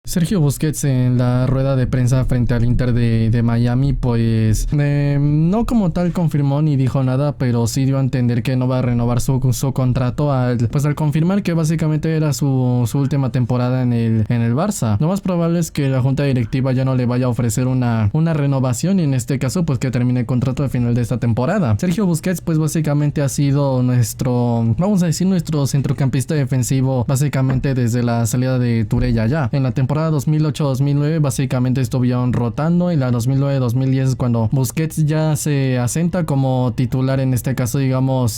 Sergio Busquets en la rueda de prensa frente al Inter de Miami, pues no como tal confirmó ni dijo nada, pero sí dio a entender que no va a renovar su contrato al confirmar que básicamente era su última temporada en el Barça. Lo más probable es que la junta directiva ya no le vaya a ofrecer una renovación y en este caso pues que termine el contrato al final de esta temporada. Sergio Busquets pues básicamente ha sido nuestro centrocampista defensivo básicamente desde la salida de Touré ya. En la temporada 2008-2009 básicamente estuvieron rotando y la 2009-2010 es cuando Busquets ya se asenta como titular, en este caso digamos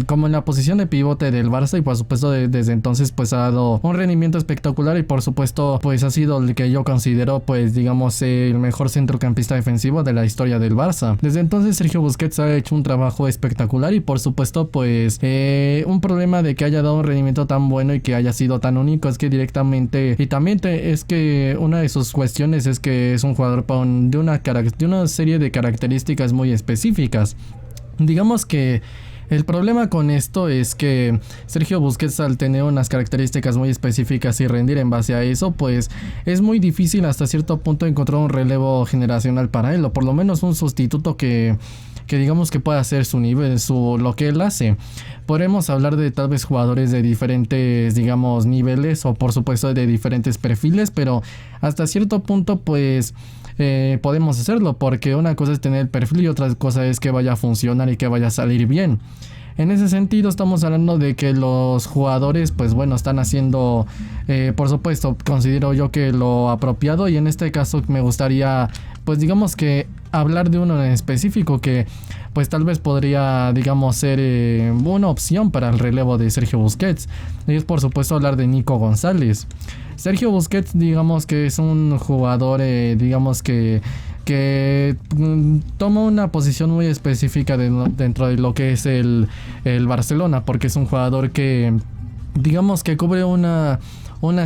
como en la posición de pivote del Barça, y por supuesto desde entonces pues ha dado un rendimiento espectacular y por supuesto pues ha sido el que yo considero pues digamos el mejor centrocampista defensivo de la historia del Barça. Desde entonces Sergio Busquets ha hecho un trabajo espectacular y por supuesto pues un problema de que haya dado un rendimiento tan bueno y que haya sido tan único es que directamente y también es que una de sus cuestiones es que es un jugador de una serie de características muy específicas. Digamos que el problema con esto es que Sergio Busquets, al tener unas características muy específicas y rendir en base a eso, pues es muy difícil hasta cierto punto encontrar un relevo generacional para él, o por lo menos un sustituto que digamos que pueda hacer su nivel, lo que él hace. Podremos hablar de tal vez jugadores de diferentes, digamos, niveles o por supuesto de diferentes perfiles, pero hasta cierto punto pues podemos hacerlo, porque una cosa es tener el perfil y otra cosa es que vaya a funcionar y que vaya a salir bien. En ese sentido estamos hablando de que los jugadores pues bueno están haciendo por supuesto considero yo que lo apropiado, y en este caso me gustaría pues digamos que hablar de uno en específico que pues tal vez podría digamos ser una opción para el relevo de Sergio Busquets, y es por supuesto hablar de Nico González. Sergio Busquets digamos que es un jugador digamos que toma una posición muy específica dentro de lo que es el Barcelona, porque es un jugador que digamos que cubre una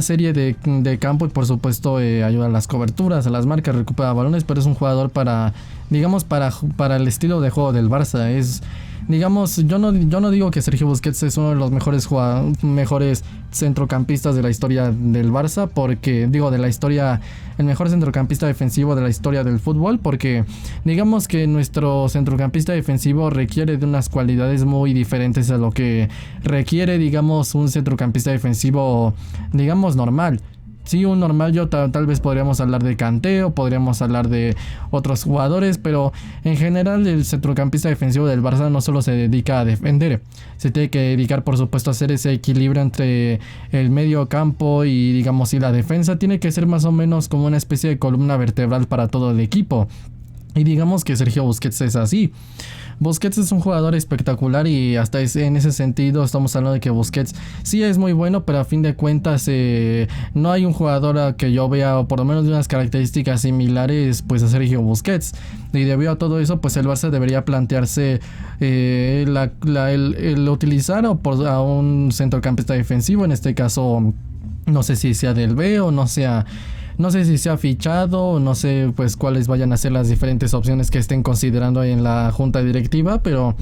serie de campo y por supuesto ayuda a las coberturas, a las marcas, recupera balones, pero es un jugador para el estilo de juego del Barça. Es digamos, yo no digo que Sergio Busquets es uno de los mejores centrocampistas de la historia del Barça, porque digo el mejor centrocampista defensivo de la historia del fútbol, porque digamos que nuestro centrocampista defensivo requiere de unas cualidades muy diferentes a lo que requiere digamos un centrocampista defensivo digamos normal. Sí, un normal, tal vez podríamos hablar de Kanté o podríamos hablar de otros jugadores, pero en general el centrocampista defensivo del Barça no solo se dedica a defender, se tiene que dedicar por supuesto a hacer ese equilibrio entre el medio campo y digamos y la defensa. Tiene que ser más o menos como una especie de columna vertebral para todo el equipo, y digamos que Sergio Busquets es así. Busquets es un jugador espectacular y hasta en ese sentido estamos hablando de que Busquets sí es muy bueno, pero a fin de cuentas no hay un jugador que yo vea, o por lo menos de unas características similares pues a Sergio Busquets, y debido a todo eso pues el Barça debería plantearse el utilizar a un centrocampista defensivo, en este caso no sé si sea del B o no sé si se ha fichado, no sé pues cuáles vayan a ser las diferentes opciones que estén considerando en la junta directiva, pero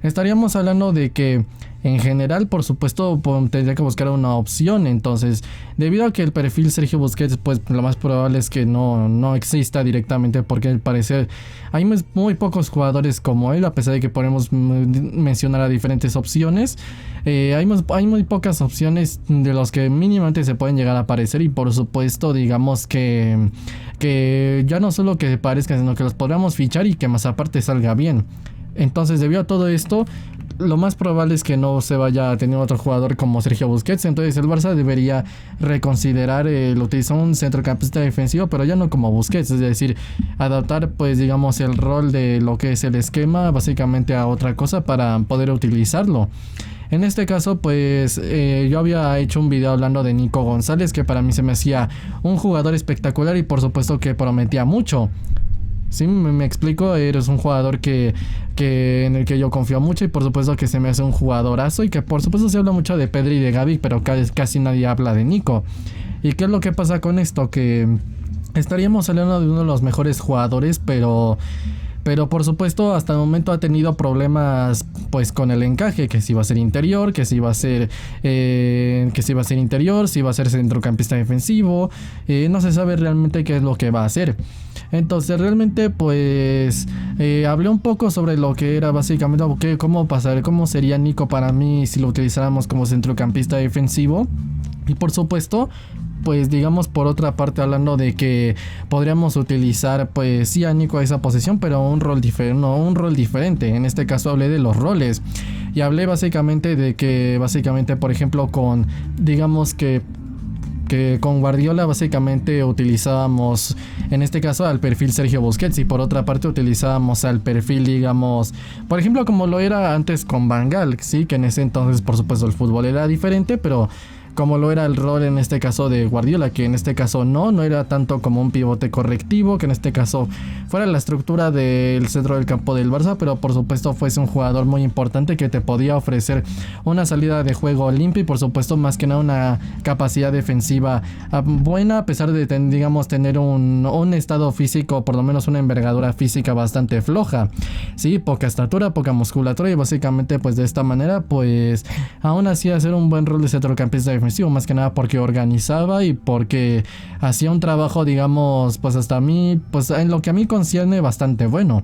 estaríamos hablando de que en general por supuesto tendría que buscar una opción. Entonces, debido a que el perfil Sergio Busquets pues lo más probable es que no exista directamente, porque al parecer hay muy pocos jugadores como él, a pesar de que podemos mencionar a diferentes opciones. Hay muy pocas opciones de los que mínimamente se pueden llegar a aparecer, y por supuesto digamos que ya no solo que parezcan, sino que los podamos fichar y que más aparte salga bien. Entonces, debido a todo esto, lo más probable es que no se vaya a tener otro jugador como Sergio Busquets. Entonces el Barça debería reconsiderar utilizar un centrocampista defensivo, pero ya no como Busquets, es decir, adaptar pues digamos el rol de lo que es el esquema básicamente a otra cosa para poder utilizarlo. En este caso pues yo había hecho un video hablando de Nico González, que para mí se me hacía un jugador espectacular y por supuesto que prometía mucho. Sí, me explico, eres un jugador en el que yo confío mucho, y por supuesto que se me hace un jugadorazo, y que por supuesto se habla mucho de Pedri y de Gavi, pero casi nadie habla de Nico. ¿Y qué es lo que pasa con esto? Que estaríamos hablando de uno de los mejores jugadores, pero Pero por supuesto hasta el momento ha tenido problemas pues con el encaje, que si va a ser interior, que si va a ser interior, si va a ser centrocampista defensivo, no se sabe realmente qué es lo que va a hacer. Entonces realmente pues hablé un poco sobre lo que era básicamente cómo sería Nico para mí si lo utilizáramos como centrocampista defensivo. Y por supuesto, pues digamos por otra parte hablando de que podríamos utilizar pues sí a Nico a esa posición, pero un rol diferente. En este caso hablé de los roles y hablé básicamente de que por ejemplo con digamos que con Guardiola básicamente utilizábamos en este caso al perfil Sergio Busquets y por otra parte utilizábamos al perfil digamos por ejemplo como lo era antes con Van Gaal, sí, que en ese entonces por supuesto el fútbol era diferente, pero como lo era el rol en este caso de Guardiola, que en este caso no era tanto como un pivote correctivo, que en este caso fuera la estructura del centro del campo del Barça, pero por supuesto fuese un jugador muy importante que te podía ofrecer una salida de juego limpia y por supuesto más que nada una capacidad defensiva buena, a pesar de digamos tener un estado físico, por lo menos una envergadura física bastante floja, sí, poca estatura, poca musculatura y básicamente pues de esta manera pues aún así hacer un buen rol de centrocampista defensivo, más que nada porque organizaba y porque hacía un trabajo digamos pues hasta a mí pues en lo que a mí concierne bastante bueno.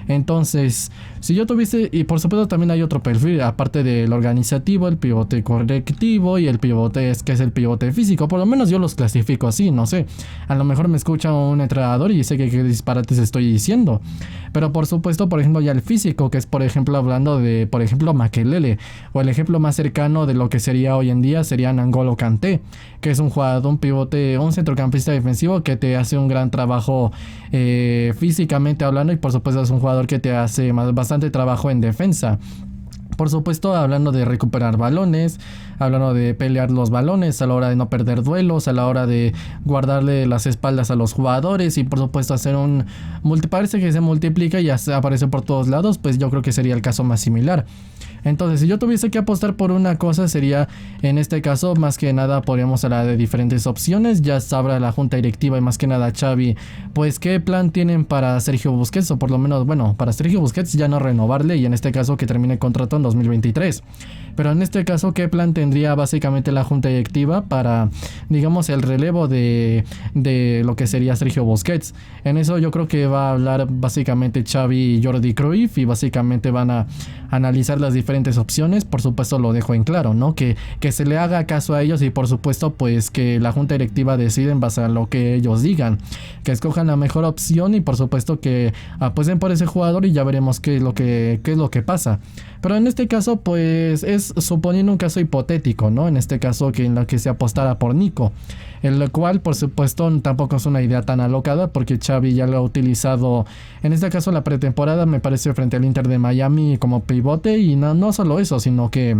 Entonces si yo tuviese, y por supuesto también hay otro perfil aparte del organizativo, el pivote correctivo y el pivote que es el pivote físico, por lo menos yo los clasifico así, no sé, a lo mejor me escucha un entrenador y sé que qué disparates estoy diciendo, pero por supuesto por ejemplo ya el físico, que es por ejemplo hablando de por ejemplo Makelele, o el ejemplo más cercano de lo que sería hoy en día sería N'Golo Kanté, que es un jugador, un pivote, un centrocampista defensivo que te hace un gran trabajo físicamente hablando y por supuesto es un jugador que te hace bastante trabajo en defensa. Por supuesto, hablando de recuperar balones, hablando de pelear los balones, a la hora de no perder duelos, a la hora de guardarle las espaldas a los jugadores y por supuesto hacer parece que se multiplica y ya aparece por todos lados, pues yo creo que sería el caso más similar. Entonces, si yo tuviese que apostar por una cosa sería, en este caso, más que nada podríamos hablar de diferentes opciones. Ya sabrá la junta directiva y más que nada Xavi, pues qué plan tienen para Sergio Busquets, o por lo menos, bueno, para Sergio Busquets ya no renovarle y en este caso que termine el contrato en 2023. Pero en este caso, ¿qué plan tendría básicamente la junta directiva para, digamos, el relevo de lo que sería Sergio Busquets? En eso yo creo que va a hablar básicamente Xavi y Jordi Cruyff y básicamente van a analizar las diferentes opciones. Por supuesto lo dejo en claro, ¿no? Que se le haga caso a ellos y por supuesto pues que la junta directiva decida en base a lo que ellos digan, que escojan la mejor opción y por supuesto que apuesten por ese jugador y ya veremos qué es lo que pasa. Pero en este caso pues es suponiendo un caso hipotético, ¿no? En este caso que en la que se apostara por Nico, en lo cual por supuesto tampoco es una idea tan alocada porque Xavi ya lo ha utilizado en este caso la pretemporada, me parece, frente al Inter de Miami como pivote y no solo eso, sino que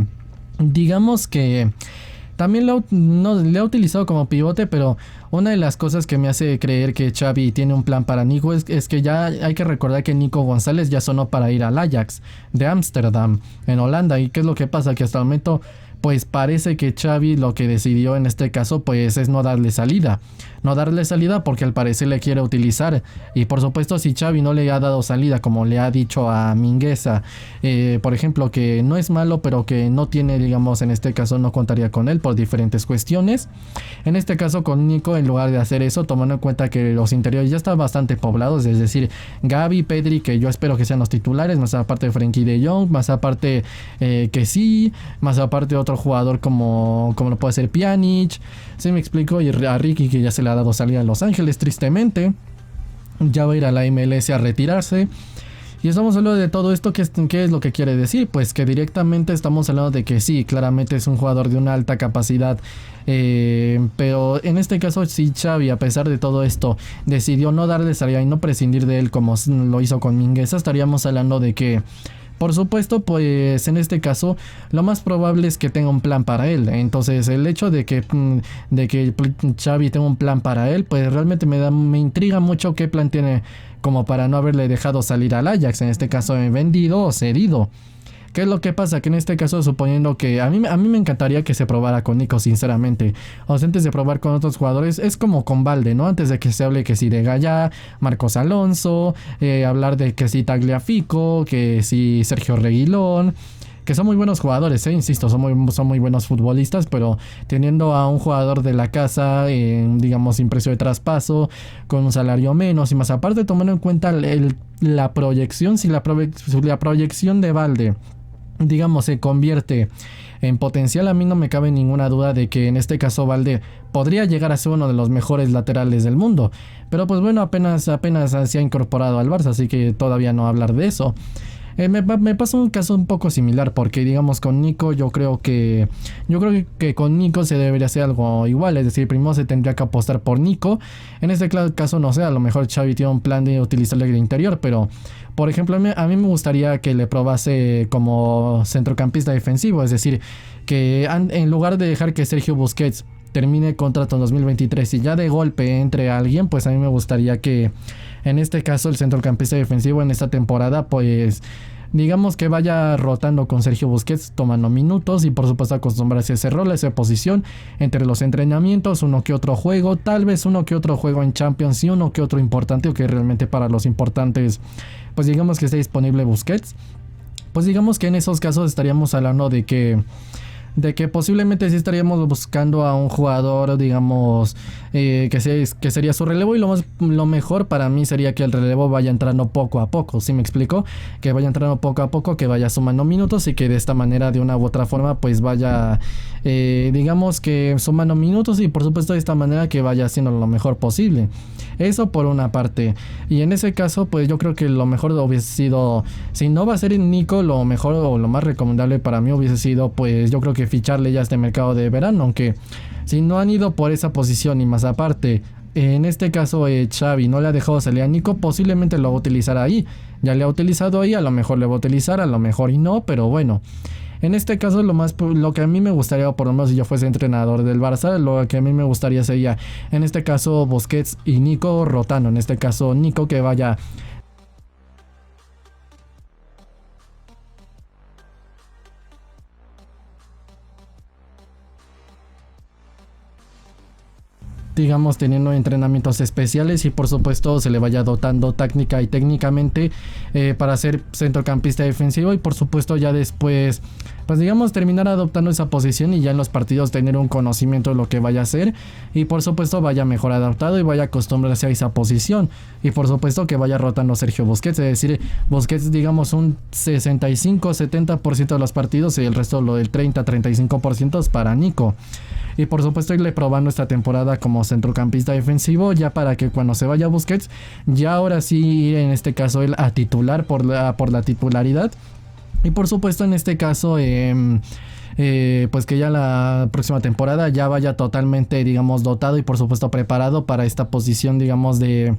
digamos que también le ha utilizado como pivote, pero una de las cosas que me hace creer que Xavi tiene un plan para Nico es que ya hay que recordar que Nico González ya sonó para ir al Ajax de Ámsterdam en Holanda. ¿Y qué es lo que pasa? Que hasta el momento pues parece que Xavi lo que decidió en este caso pues es no darle salida porque al parecer le quiere utilizar y por supuesto si Xavi no le ha dado salida como le ha dicho a Mingueza, por ejemplo, que no es malo pero que no tiene, digamos, en este caso no contaría con él por diferentes cuestiones. En este caso con Nico, en lugar de hacer eso, tomando en cuenta que los interiores ya están bastante poblados, es decir, Gavi, Pedri, que yo espero que sean los titulares, más aparte de Frenkie de Jong, más aparte que sí, más aparte otro jugador como lo puede ser Pjanic, ¿sí me explico? Y a Ricky, que ya se le ha dado salida en Los Ángeles, tristemente ya va a ir a la MLS a retirarse. Y estamos hablando de todo esto. ¿Qué es lo que quiere decir? Pues que directamente estamos hablando de que sí, claramente es un jugador de una alta capacidad, pero en este caso si Xavi, a pesar de todo esto, decidió no darle salida y no prescindir de él como lo hizo con Mingueza, estaríamos hablando de que por supuesto, pues en este caso lo más probable es que tenga un plan para él. Entonces el hecho de que Xavi tenga un plan para él, pues realmente me intriga mucho qué plan tiene como para no haberle dejado salir al Ajax, en este caso vendido o cedido. ¿Qué es lo que pasa? Que en este caso, suponiendo que a mí me encantaría que se probara con Nico, sinceramente. O sea, antes de probar con otros jugadores, es como con Valde, ¿no? Antes de que se hable que si de Gallá, Marcos Alonso, hablar de que si Tagliafico, que si Sergio Reguilón, que son muy buenos jugadores, insisto, son muy buenos futbolistas, pero teniendo a un jugador de la casa, digamos, sin precio de traspaso, con un salario menos, y más aparte tomando en cuenta la proyección, si la proyección de Valde, digamos, se convierte en potencial, a mí no me cabe ninguna duda de que en este caso Valde podría llegar a ser uno de los mejores laterales del mundo, pero pues bueno, apenas se ha incorporado al Barça, así que todavía no hablar de eso. Me pasa un caso un poco similar, porque digamos con Nico yo creo que con Nico se debería hacer algo igual, es decir, primero se tendría que apostar por Nico. En este caso no sé, a lo mejor Xavi tiene un plan de utilizarle de interior, pero por ejemplo a mí me gustaría que le probase como centrocampista defensivo, es decir, que en lugar de dejar que Sergio Busquets termine contrato en 2023 y ya de golpe entre alguien, pues a mí me gustaría que en este caso el centrocampista defensivo en esta temporada, pues digamos que vaya rotando con Sergio Busquets, tomando minutos y por supuesto acostumbrarse a ese rol, a esa posición entre los entrenamientos, uno que otro juego, tal vez uno que otro juego en Champions y uno que otro importante, o que realmente para los importantes pues digamos que esté disponible Busquets. Pues digamos que en esos casos estaríamos hablando de que posiblemente sí estaríamos buscando a un jugador, digamos, que sería su relevo, y lo mejor para mí sería que el relevo vaya entrando poco a poco, ¿sí me explico? Que vaya entrando poco a poco, que vaya sumando minutos y que de esta manera, de una u otra forma, pues vaya, digamos que sumando minutos, y por supuesto de esta manera que vaya haciendo lo mejor posible. Eso por una parte. Y en ese caso, pues yo creo que lo mejor hubiese sido, si no va a ser en Nico, lo mejor o lo más recomendable para mí hubiese sido, pues yo creo que ficharle ya este mercado de verano, aunque si no han ido por esa posición y más aparte, en este caso Xavi no le ha dejado salir a Nico, posiblemente lo va a utilizar ahí. Ya le ha utilizado ahí, a lo mejor le va a utilizar, a lo mejor y no, pero bueno. En este caso lo que a mí me gustaría, o por lo menos si yo fuese entrenador del Barça, lo que a mí me gustaría sería, en este caso Busquets y Nico rotando, en este caso Nico que vaya digamos teniendo entrenamientos especiales, y por supuesto se le vaya dotando táctica y técnicamente para ser centrocampista defensivo, y por supuesto ya después pues digamos terminar adoptando esa posición y ya en los partidos tener un conocimiento de lo que vaya a hacer, y por supuesto vaya mejor adaptado y vaya a acostumbrarse a esa posición, y por supuesto que vaya rotando Sergio Busquets, es decir, Busquets digamos un 65-70% de los partidos y el resto lo del 30-35% es para Nico. Y por supuesto irle probando esta temporada como centrocampista defensivo, ya para que cuando se vaya Busquets, ya ahora sí ir en este caso él a titular por la titularidad. Y por supuesto en este caso pues que ya la próxima temporada ya vaya totalmente digamos dotado y por supuesto preparado para esta posición digamos de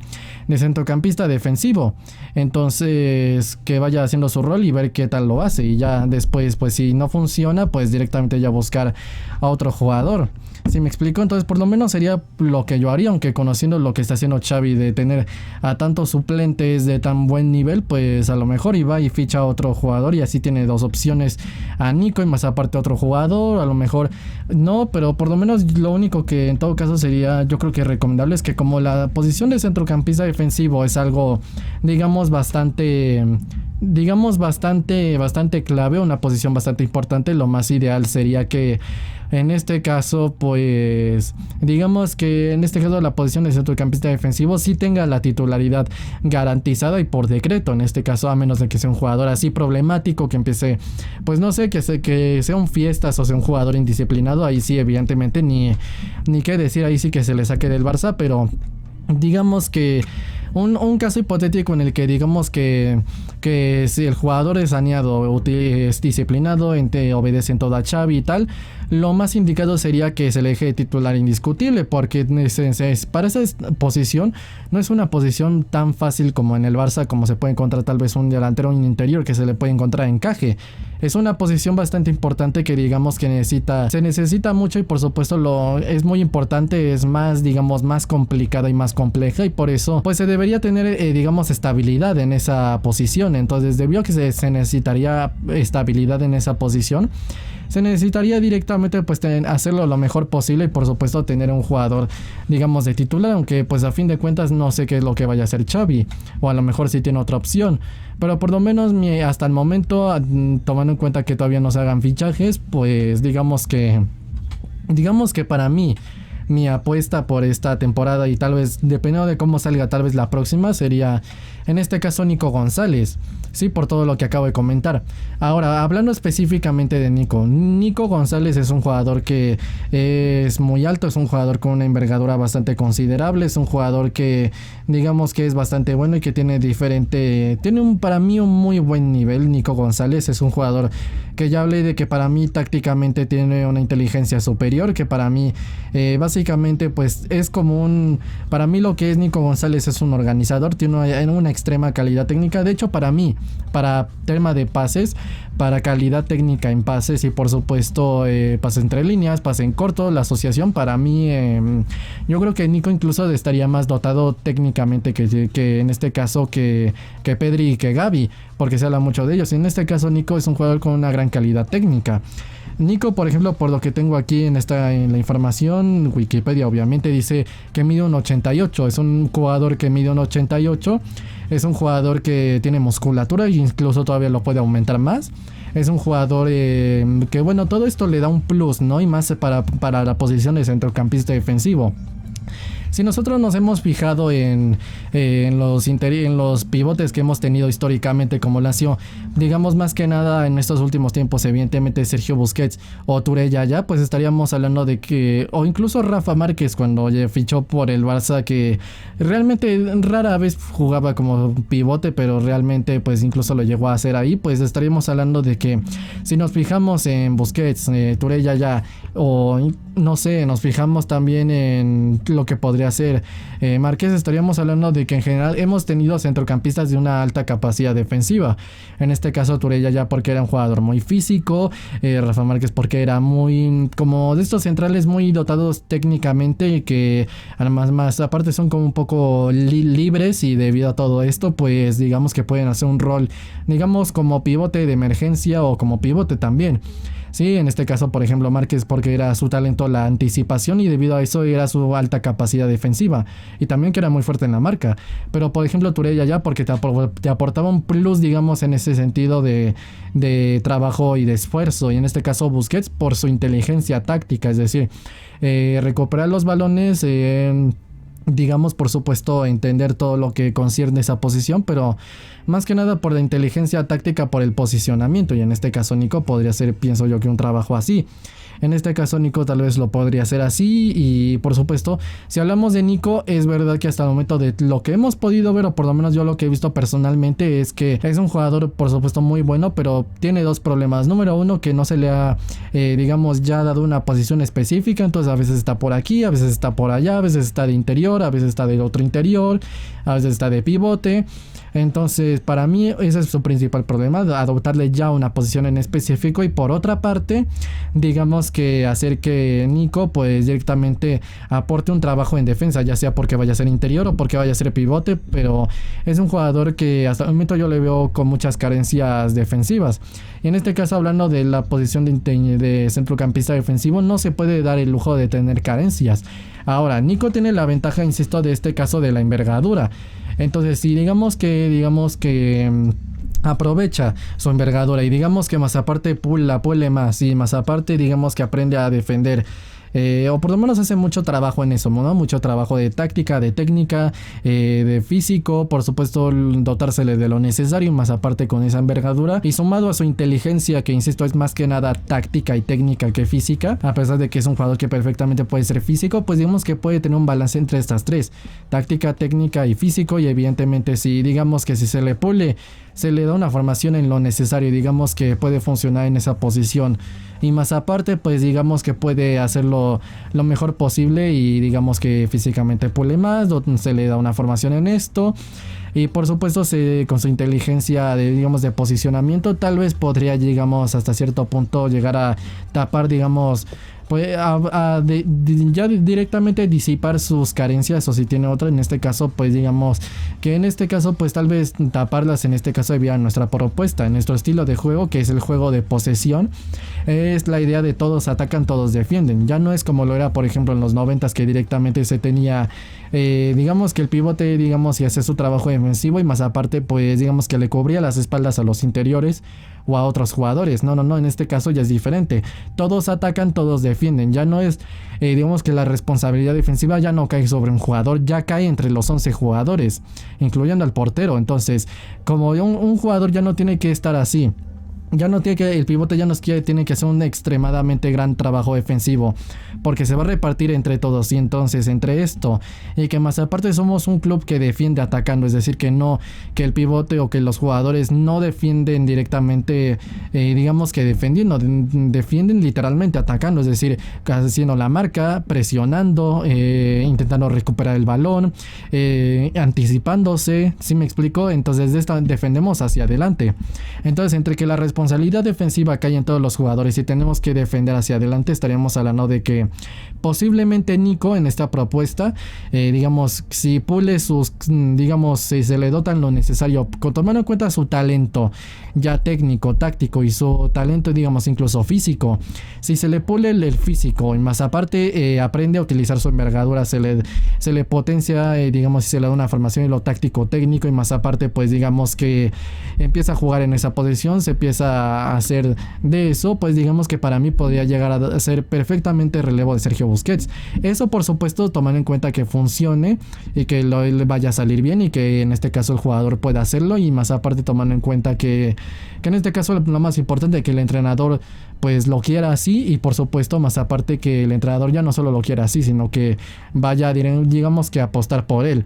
centrocampista defensivo. Entonces que vaya haciendo su rol y ver qué tal lo hace, y ya después pues si no funciona pues directamente ya buscar a otro jugador. ¿Sí me explico? Entonces por lo menos sería lo que yo haría, aunque conociendo lo que está haciendo Xavi de tener a tantos suplentes de tan buen nivel, pues a lo mejor iba y ficha a otro jugador y así tiene dos opciones, a Nico y más aparte otro jugador, a lo mejor no, pero por lo menos lo único que en todo caso sería yo creo que recomendable es que como la posición de centrocampista defensivo es algo digamos bastante clave, una posición bastante importante, lo más ideal sería que en este caso pues digamos que en este caso la posición de centrocampista defensivo sí tenga la titularidad garantizada y por decreto, en este caso a menos de que sea un jugador así problemático que empiece pues no sé, que sea un fiestas o sea un jugador indisciplinado, ahí sí evidentemente ni qué decir, ahí sí que se le saque del Barça, pero digamos que un caso hipotético en el que digamos que si el jugador es saneado, es disciplinado, obedece en todo a Xavi y tal, lo más indicado sería que se le deje de titular indiscutible, porque para esa posición no es una posición tan fácil como en el Barça, como se puede encontrar tal vez un delantero o un interior que se le puede encontrar encaje. Es una posición bastante importante que digamos que se necesita mucho, y por supuesto es muy importante, es más digamos más complicada y más compleja, y por eso pues se debería tener, digamos, estabilidad en esa posición. Entonces, debido a que se necesitaría estabilidad en esa posición, se necesitaría directamente pues hacerlo lo mejor posible y por supuesto tener un jugador, digamos, de titular, aunque pues a fin de cuentas no sé qué es lo que vaya a hacer Xavi, o a lo mejor sí tiene otra opción, pero por lo menos hasta el momento, tomando en cuenta que todavía no se hagan fichajes, pues digamos que para mí mi apuesta por esta temporada, y tal vez dependiendo de cómo salga tal vez la próxima, sería en este caso Nico González, sí, por todo lo que acabo de comentar. Ahora, hablando específicamente de Nico González es un jugador que es muy alto, es un jugador con una envergadura bastante considerable, es un jugador que digamos que es bastante bueno y que tiene para mí un muy buen nivel. Nico González es un jugador que ya hablé de que para mí tácticamente tiene una inteligencia superior, que para mí básicamente pues es como para mí lo que es Nico González es un organizador, tiene una extrema calidad técnica. De hecho, para mí, para tema de pases, para calidad técnica en pases y por supuesto pases entre líneas, pase en corto, la asociación, para mí yo creo que Nico incluso estaría más dotado técnicamente que en este caso que Pedri y que Gavi, porque se habla mucho de ellos. En este caso Nico es un jugador con una gran calidad técnica. Nico, por ejemplo, por lo que tengo aquí en la información, Wikipedia obviamente dice que mide un 88, es un jugador que mide un 88, es un jugador que tiene musculatura e incluso todavía lo puede aumentar más. Es un jugador que bueno, todo esto le da un plus, ¿no? Y más para la posición de centrocampista defensivo. Si nosotros nos hemos fijado en los pivotes que hemos tenido históricamente como Lazio, digamos más que nada en estos últimos tiempos, evidentemente Sergio Busquets o Touré Yaya, pues estaríamos hablando de que, o incluso Rafa Márquez cuando fichó por el Barça, que realmente rara vez jugaba como pivote, pero realmente pues incluso lo llegó a hacer ahí. Pues estaríamos hablando de que si nos fijamos en Busquets, Touré Yaya, o no sé, nos fijamos también en lo que podría ser Márquez, estaríamos hablando de que en general hemos tenido centrocampistas de una alta capacidad defensiva. En este caso Touré Yaya porque era un jugador muy físico, Rafa Márquez porque era muy como de estos centrales muy dotados técnicamente y que además más aparte son como un poco libres, y debido a todo esto pues digamos que pueden hacer un rol digamos como pivote de emergencia o como pivote también. Sí, en este caso, por ejemplo, Márquez porque era su talento la anticipación y debido a eso era su alta capacidad defensiva y también que era muy fuerte en la marca. Pero por ejemplo, Touré Yaya porque te aportaba un plus, digamos, en ese sentido de trabajo y de esfuerzo. Y en este caso Busquets por su inteligencia táctica, es decir, recuperar los balones, digamos, por supuesto, entender todo lo que concierne esa posición, pero más que nada por la inteligencia táctica, por el posicionamiento. Y en este caso Nico podría ser, pienso yo, que un trabajo así. En este caso Nico tal vez lo podría hacer así. Y por supuesto, si hablamos de Nico, es verdad que hasta el momento de lo que hemos podido ver, o por lo menos yo lo que he visto personalmente, es que es un jugador por supuesto muy bueno, pero tiene dos problemas. Número uno, que no se le ha digamos ya dado una posición específica. Entonces a veces está por aquí, a veces está por allá, a veces está de interior, a veces está del otro interior, a veces está de pivote. Entonces para mí ese es su principal problema, adoptarle ya una posición en específico. Y por otra parte, digamos que hacer que Nico pues directamente aporte un trabajo en defensa, ya sea porque vaya a ser interior o porque vaya a ser pivote, pero es un jugador que hasta el momento yo le veo con muchas carencias defensivas. Y en este caso, hablando de la posición de centrocampista defensivo, no se puede dar el lujo de tener carencias. Ahora, Nico tiene la ventaja, insisto, de este caso de la envergadura. Entonces, si digamos que aprovecha su envergadura y digamos que más aparte la pule más y más aparte digamos que aprende a defender, o por lo menos hace mucho trabajo en eso, ¿no? Mucho trabajo de táctica, de técnica, de físico, por supuesto dotársele de lo necesario, más aparte con esa envergadura y sumado a su inteligencia, que insisto es más que nada táctica y técnica que física, a pesar de que es un jugador que perfectamente puede ser físico, pues digamos que puede tener un balance entre estas tres, táctica, técnica y físico. Y evidentemente si digamos que si se le pule, se le da una formación en lo necesario, digamos que puede funcionar en esa posición. Y más aparte, pues digamos que puede hacerlo lo mejor posible y digamos que físicamente pule más, se le da una formación en esto. Y por supuesto con su inteligencia de posicionamiento tal vez podría, digamos, hasta cierto punto llegar a tapar, digamos, pues ya directamente disipar sus carencias, o si tiene otra, en este caso pues digamos que en este caso pues tal vez taparlas, en este caso debido a nuestra propuesta, en nuestro estilo de juego, que es el juego de posesión. Es la idea de todos atacan, todos defienden. Ya no es como lo era por ejemplo en los 90s, que directamente se tenía digamos que el pivote, digamos, y hacía su trabajo defensivo, y más aparte pues digamos que le cubría las espaldas a los interiores o a otros jugadores. No, en este caso ya es diferente. Todos atacan, todos defienden. Ya no es, digamos que la responsabilidad defensiva ya no cae sobre un jugador, ya cae entre los 11 jugadores, incluyendo al portero. Entonces, como un jugador ya no tiene que estar así. Ya no tiene que, el pivote ya tiene que hacer un extremadamente gran trabajo defensivo, porque se va a repartir entre todos. Y entonces entre esto y que más aparte somos un club que defiende atacando, es decir que no, que el pivote o que los jugadores no defienden directamente, digamos que defendiendo, defienden literalmente atacando, es decir haciendo la marca, presionando, intentando recuperar el balón, anticipándose, ¿sí me explico? Entonces de esta defendemos hacia adelante. Entonces entre que la responsabilidad defensiva cae en todos los jugadores y tenemos que defender hacia adelante, estaríamos hablando de que posiblemente Nico en esta propuesta, digamos, si pule sus, digamos, si se le dotan lo necesario, tomando en cuenta su talento ya técnico, táctico y su talento, digamos, incluso físico, si se le pule el físico y más aparte aprende a utilizar su envergadura, se le potencia, digamos, si se le da una formación en lo táctico técnico, y más aparte pues digamos que empieza a jugar en esa posición, se empieza a hacer de eso, pues digamos que para mí podría llegar a ser perfectamente relevo de Sergio Busquets. Eso por supuesto tomando en cuenta que funcione y que le vaya a salir bien, y que en este caso el jugador pueda hacerlo, y más aparte tomando en cuenta que en este caso lo más importante es que el entrenador pues lo quiera así, y por supuesto más aparte que el entrenador ya no solo lo quiera así, sino que vaya, digamos, que apostar por él.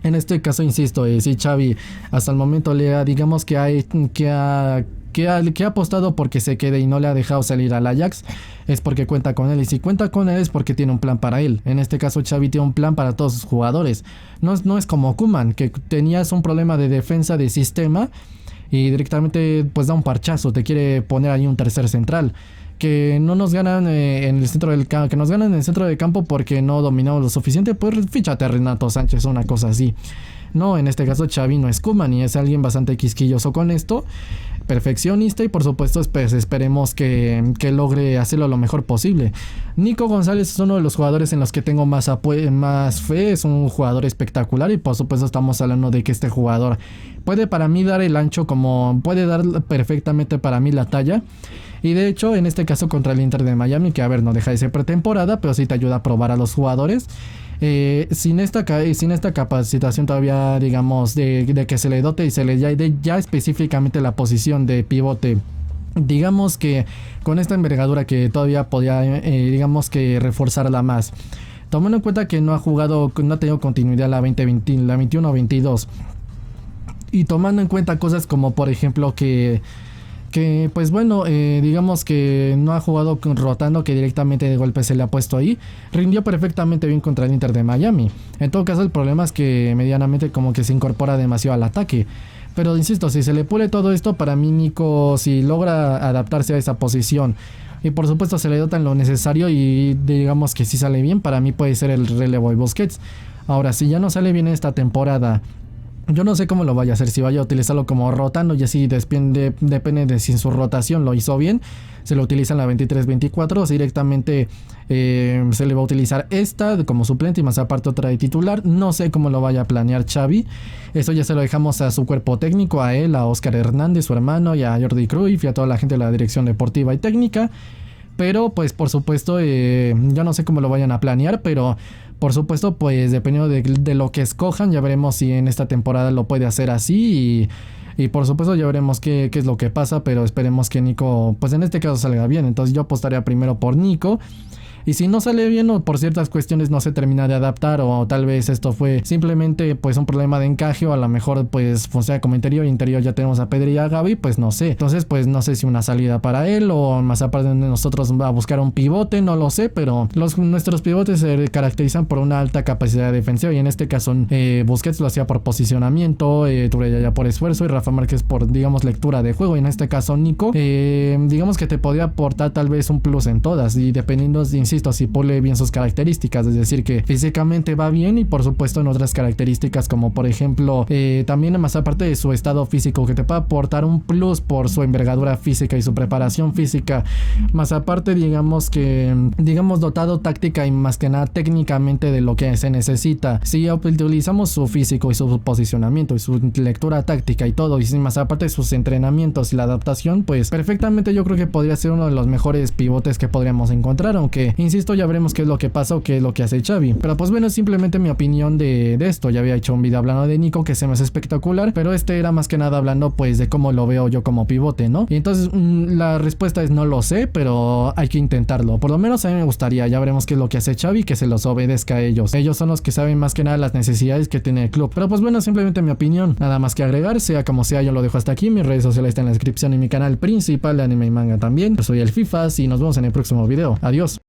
En este caso, insisto, si Xavi hasta el momento digamos que ha apostado porque se quede y no le ha dejado salir al Ajax, es porque cuenta con él, y si cuenta con él es porque tiene un plan para él. En este caso Xavi tiene un plan para todos sus jugadores. No es como Koeman, que tenías un problema de defensa de sistema y directamente pues da un parchazo, te quiere poner ahí un tercer central. Que no nos ganan en el centro del campo, que nos ganan en el centro del campo porque no dominamos lo suficiente, pues fíchate a Renato Sánchez, una cosa así. No, en este caso Xavi no es Koeman y es alguien bastante quisquilloso con esto, perfeccionista, y por supuesto pues esperemos que logre hacerlo lo mejor posible. Nico González es uno de los jugadores en los que tengo más fe, es un jugador espectacular, y por supuesto estamos hablando de que este jugador puede para mí dar el ancho, como puede dar perfectamente para mí la talla. Y de hecho en este caso contra el Inter de Miami, que a ver no deja de ser pretemporada, pero sí te ayuda a probar a los jugadores. Sin esta capacitación todavía, digamos, de que se le dote y se le dé ya específicamente la posición de pivote, digamos que con esta envergadura que todavía podía, digamos que reforzarla más, tomando en cuenta que no ha tenido continuidad la 21-22, y tomando en cuenta cosas como por ejemplo que pues bueno, digamos que no ha jugado rotando, que directamente de golpe se le ha puesto ahí, rindió perfectamente bien contra el Inter de Miami. En todo caso el problema es que medianamente como que se incorpora demasiado al ataque, pero insisto, si se le pule todo esto, para mí Nico, si logra adaptarse a esa posición y por supuesto se le dotan lo necesario y digamos que si sale bien, para mí puede ser el relevo de Busquets. Ahora, si ya no sale bien esta temporada, yo no sé cómo lo vaya a hacer, si vaya a utilizarlo como rotando, y así depende de si en su rotación lo hizo bien, se lo utiliza en la 23-24, o si directamente se le va a utilizar esta como suplente y más aparte otra de titular. No sé cómo lo vaya a planear Xavi, eso ya se lo dejamos a su cuerpo técnico, a él, a Óscar Hernández, su hermano, y a Jordi Cruyff y a toda la gente de la dirección deportiva y técnica. Pero pues por supuesto yo no sé cómo lo vayan a planear, pero por supuesto pues dependiendo de lo que escojan, ya veremos si en esta temporada lo puede hacer así, y por supuesto ya veremos qué es lo que pasa, pero esperemos que Nico pues en este caso salga bien. Entonces yo apostaría primero por Nico, Y si no sale bien o por ciertas cuestiones no se termina de adaptar, o tal vez esto fue simplemente pues un problema de encaje, o a lo mejor pues funciona como interior ya tenemos a Pedri y a Gavi, pues no sé. Entonces pues no sé si una salida para él, o más aparte de nosotros va a buscar un pivote, no lo sé, pero nuestros pivotes se caracterizan por una alta capacidad defensiva, y en este caso Busquets lo hacía por posicionamiento, Turella ya por esfuerzo, y Rafa Márquez por, digamos, lectura de juego. Y en este caso Nico, digamos que te podría aportar tal vez un plus en todas, y dependiendo, insisto, si pule bien sus características, es decir, que físicamente va bien, y por supuesto en otras características como por ejemplo también más aparte de su estado físico, que te puede aportar un plus por su envergadura física y su preparación física, más aparte digamos dotado táctica y más que nada técnicamente de lo que se necesita. Si utilizamos su físico y su posicionamiento y su lectura táctica y todo, y más aparte de sus entrenamientos y la adaptación, pues perfectamente yo creo que podría ser uno de los mejores pivotes que podríamos encontrar, aunque insisto, ya veremos qué es lo que pasa o qué es lo que hace Xavi. Pero pues bueno, es simplemente mi opinión de esto. Ya había hecho un video hablando de Nico que se me hace espectacular, pero este era más que nada hablando pues de cómo lo veo yo como pivote, ¿no? Y entonces la respuesta es no lo sé, pero hay que intentarlo. Por lo menos a mí me gustaría. Ya veremos qué es lo que hace Xavi, que se los obedezca a ellos. Ellos son los que saben más que nada las necesidades que tiene el club. Pero pues bueno, simplemente mi opinión. Nada más que agregar, sea como sea, yo lo dejo hasta aquí. Mis redes sociales están en la descripción y mi canal principal de anime y manga también. Yo soy el Fifas y nos vemos en el próximo video. Adiós.